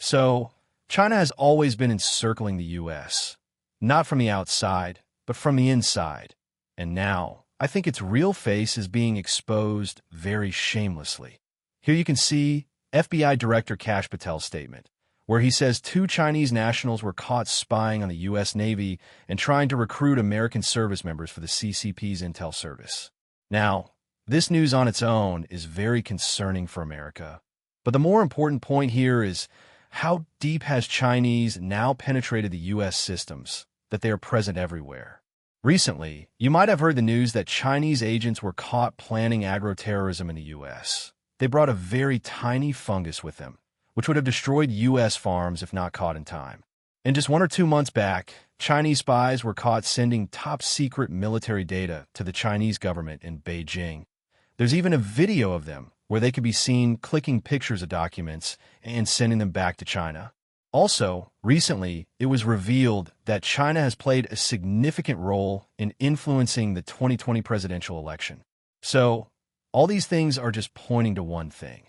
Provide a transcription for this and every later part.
So, China has always been encircling the U.S., not from the outside, but from the inside. And now, I think its real face is being exposed very shamelessly. Here you can see FBI Director Kash Patel's statement, where he says 2 Chinese nationals were caught spying on the U.S. Navy and trying to recruit American service members for the CCP's intel service. Now, this news on its own is very concerning for America. But the more important point here is how deep has Chinese now penetrated the U.S. systems, that they are present everywhere. Recently, you might have heard the news that Chinese agents were caught planning agro-terrorism in the U.S. They brought a very tiny fungus with them, which would have destroyed U.S. farms if not caught in time. And just 1 or 2 months back, Chinese spies were caught sending top-secret military data to the Chinese government in Beijing. There's even a video of them where they could be seen clicking pictures of documents and sending them back to China. Also, recently, it was revealed that China has played a significant role in influencing the 2020 presidential election. So, all these things are just pointing to one thing.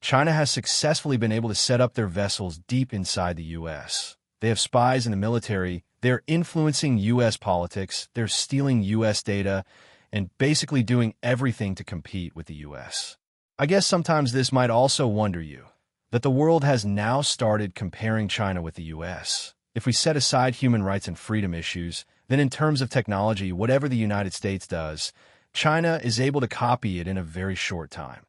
China has successfully been able to set up their vessels deep inside the U.S. They have spies in the military, they're influencing U.S. politics, they're stealing U.S. data, and basically doing everything to compete with the U.S. I guess sometimes this might also wonder you, that the world has now started comparing China with the U.S. If we set aside human rights and freedom issues, then in terms of technology, whatever the United States does, China is able to copy it in a very short time.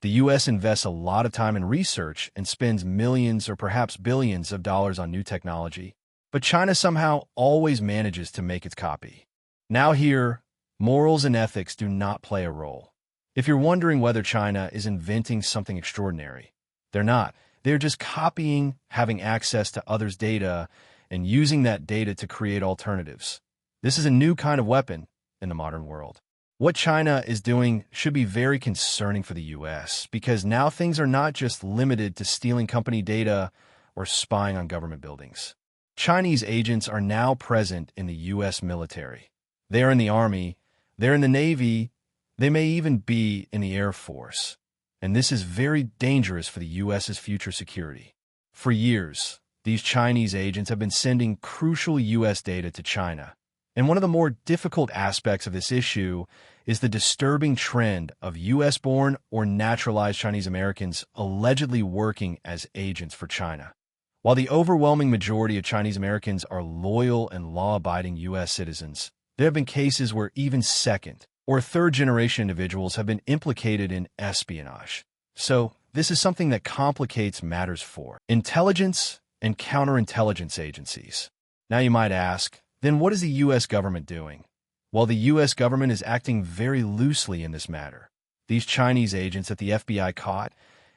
The U.S. invests a lot of time in research and spends millions or perhaps billions of dollars on new technology, but China somehow always manages to make its copy. Now here, morals and ethics do not play a role. If you're wondering whether China is inventing something extraordinary, they're not. They're just copying, having access to others' data, and using that data to create alternatives. This is a new kind of weapon in the modern world. What China is doing should be very concerning for the U.S. because now things are not just limited to stealing company data or spying on government buildings. Chinese agents are now present in the U.S. military. They are in the Army, they're in the Navy, they may even be in the Air Force. And this is very dangerous for the U.S.'s future security. For years, these Chinese agents have been sending crucial U.S. data to China. And one of the more difficult aspects of this issue is the disturbing trend of U.S.-born or naturalized Chinese Americans allegedly working as agents for China. While the overwhelming majority of Chinese Americans are loyal and law-abiding U.S. citizens, there have been cases where even second- or third-generation individuals have been implicated in espionage. So, this is something that complicates matters for intelligence and counterintelligence agencies. Now you might ask, then what is the U.S. government doing? Well, the U.S. government is acting very loosely in this matter. These Chinese agents that the FBI caught,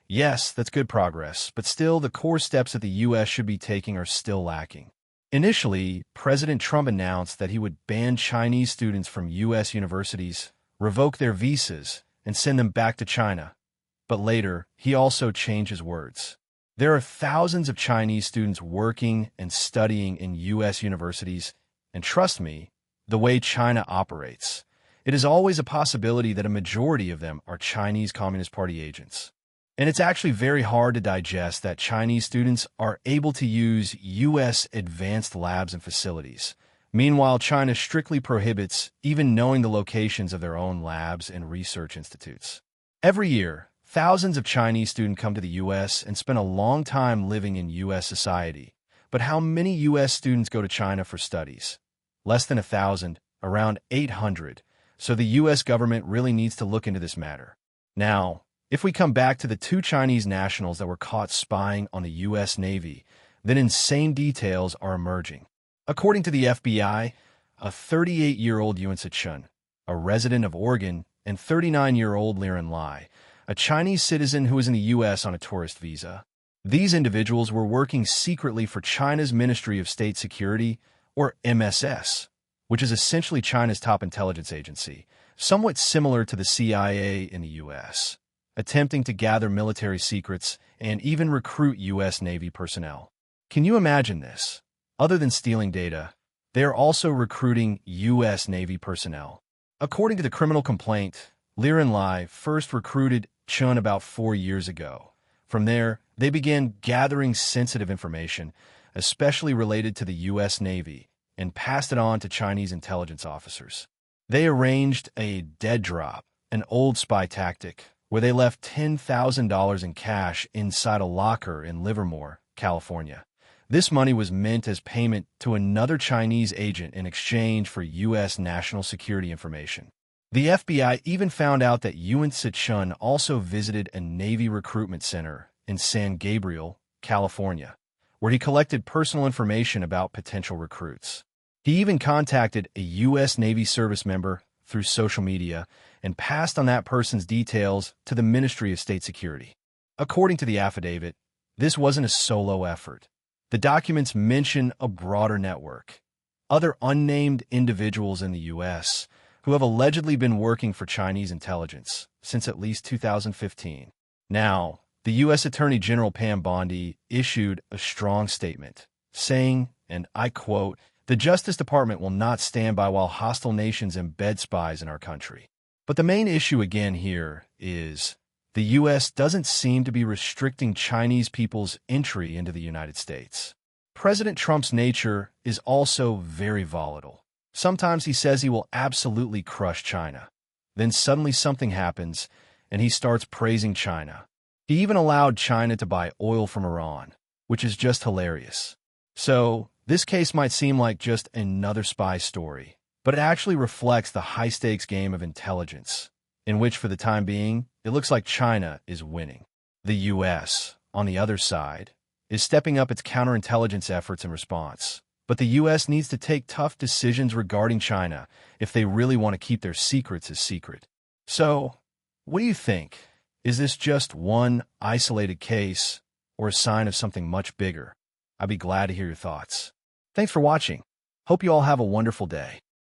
yes, that's good progress, but still the core steps that the U.S. should be taking are still lacking. Initially, President Trump announced that he would ban Chinese students from U.S. universities, revoke their visas, and send them back to China. But later, he also changed his words. There are thousands of Chinese students working and studying in U.S. universities, and trust me, the way China operates, it is always a possibility that a majority of them are Chinese Communist Party agents. And it's actually very hard to digest that Chinese students are able to use U.S. advanced labs and facilities. Meanwhile, China strictly prohibits even knowing the locations of their own labs and research institutes. Every year, thousands of Chinese students come to the U.S. and spend a long time living in U.S. society. But how many U.S. students go to China for studies? Less than 1,000, around 800. So the U.S. government really needs to look into this matter. Now, if we come back to the 2 Chinese nationals that were caught spying on the U.S. Navy, then insane details are emerging. According to the FBI, a 38-year-old Yuan Sichun, a resident of Oregon, and 39-year-old Liren Lai, a Chinese citizen who was in the U.S. on a tourist visa. These individuals were working secretly for China's Ministry of State Security, or MSS, which is essentially China's top intelligence agency, somewhat similar to the CIA in the U.S., attempting to gather military secrets and even recruit U.S. Navy personnel. Can you imagine this? Other than stealing data, they are also recruiting U.S. Navy personnel. According to the criminal complaint, Liren Lai first recruited Chun about 4 years ago From there, they began gathering sensitive information, especially related to the U.S. Navy, and passed it on to Chinese intelligence officers. They arranged a dead drop, an old spy tactic, where they left $10,000 in cash inside a locker in Livermore, California. This money was meant as payment to another Chinese agent in exchange for U.S. national security information. The FBI even found out that Yuan Sichun also visited a Navy recruitment center in San Gabriel, California, where he collected personal information about potential recruits. He even contacted a U.S. Navy service member through social media and passed on that person's details to the Ministry of State Security. According to the affidavit, this wasn't a solo effort. The documents mention a broader network, other unnamed individuals in the U.S. who have allegedly been working for Chinese intelligence since at least 2015. Now, the U.S. Attorney General Pam Bondi issued a strong statement, saying, and I quote, "The Justice Department will not stand by while hostile nations embed spies in our country." But the main issue again here is the U.S. doesn't seem to be restricting Chinese people's entry into the United States. President Trump's nature is also very volatile. Sometimes he says he will absolutely crush China. Then suddenly something happens, and he starts praising China. He even allowed China to buy oil from Iran, which is just hilarious. So, this case might seem like just another spy story, but it actually reflects the high-stakes game of intelligence, in which, for the time being, it looks like China is winning. The U.S., on the other side, is stepping up its counterintelligence efforts in response. But the U.S. needs to take tough decisions regarding China if they really want to keep their secrets a secret. So, what do you think? Is this just one isolated case or a sign of something much bigger? I'd be glad to hear your thoughts. Thanks for watching. Hope you all have a wonderful day.